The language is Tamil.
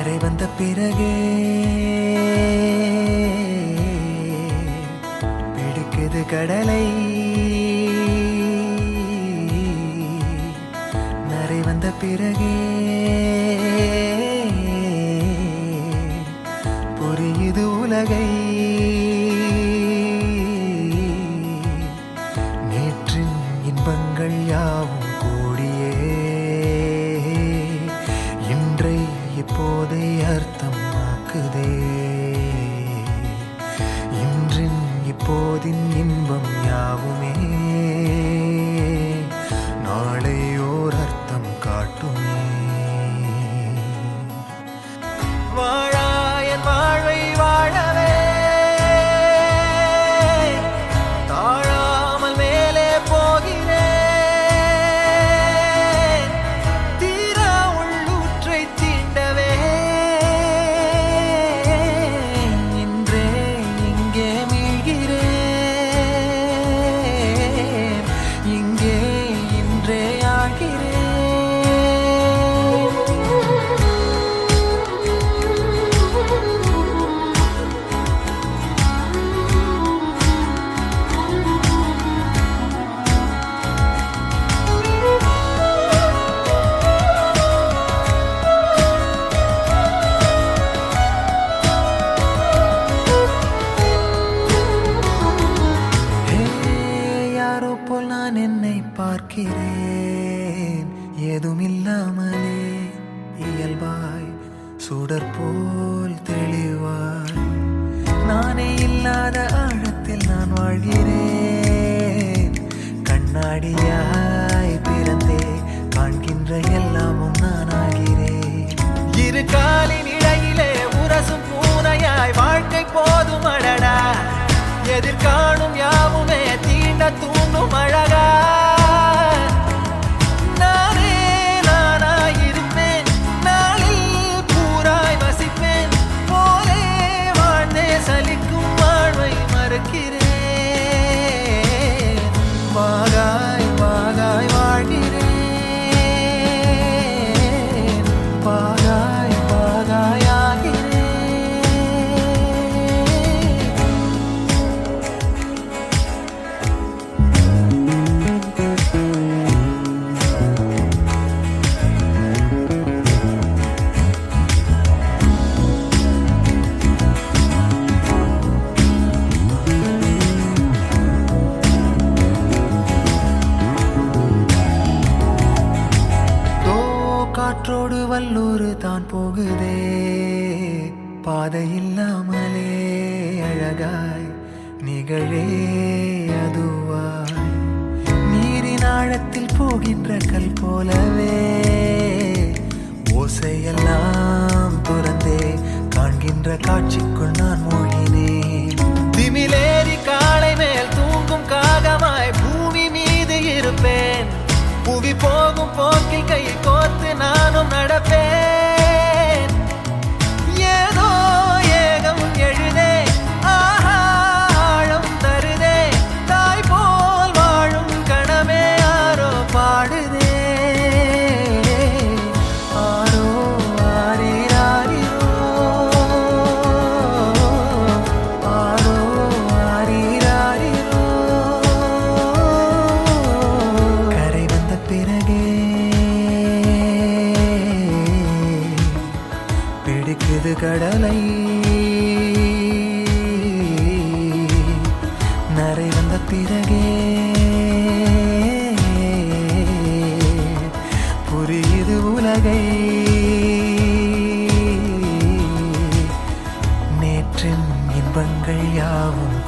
கரை வந்த பிறகே பிடிக்குது கடலை. நரை வந்த பிறகே புரியுது உலகை. நேற்றின் இன்பங்கள் யாவும் கூடியே இன்றை இப்போதை அர்த்தமாக்குதே. இன்றின் இப்போதின் இன்பம் யாவுமே நாளை ஓர் அர்த்தம் காட்டுமே. வாழாயன் வாழ்வை வாழவே தாழாமல் மேலே போகிறேன். தீரா உள்ளூற்றை தீண்டவே இன்றே இங்கே மீழ்கிறேன். இங்கே இன்றே ஆகிறேன். யாரோ போல் நான் என்னை பார்க்கிறேன். ஏதுமில்லாமலே இயல்பாய் சுடர் போல் தெளிவாய் நானே இல்லாத ஆழத்தில் நான் வாழ்கிறேன். கண்ணாடியாய் பிறந்தே காண்கின்ற எல்லாமும் நான் ஆகிறேன். இரு காலின் இடையிலே உரசும் பூனையாய் வாழ்க்கை போதும் அடடா. எதிர்காணும் யாவுமே தீண்ட தூண்டும் அழகா. நானே நானாயிருப்பேன். நாளில் பூராய் வசிப்பேன். போலே வாழ்ந்தே சலிக்கும் வாழ்வை மறுக்கிறேன். வாகாய் வாகாய் வாழ்கிறேன். வாகாய் வாகாய் ஆகிறேன். காற்றோடு வல்லூர் தான் போகுதே. பாதை இல்லாமலே அழகாய் நிகழே அதுவாய். நீரின் ஆழத்தில் போகின்ற கல் போலவே ஓசையெல்லாம் துறந்தே காண்கின்ற காட்சிக்குள் நான் மூழ்கினேன். திமிலேறி காலை மேல் தூங்கும் காகமாய் பூமி மீது இருப்பேன். புவி போகும் போக்கில் கை கோர்த்து நானும் நடப்பேன். ஏதோ ஏகம் எழுதே ஆஹா ஆழம் தருதே. தாய் போல் வாழும் கணமே ஆரோ பாடுதே. ஆரோ ஆரீராரிரோ ஆரோ ஆரீராரிரோ. கரை வந்த பிறகே பிடிக்குது கடலை. நரை வந்த பிறகே புரியுது உலகை. நேற்றின் இன்பங்கள் யாவும்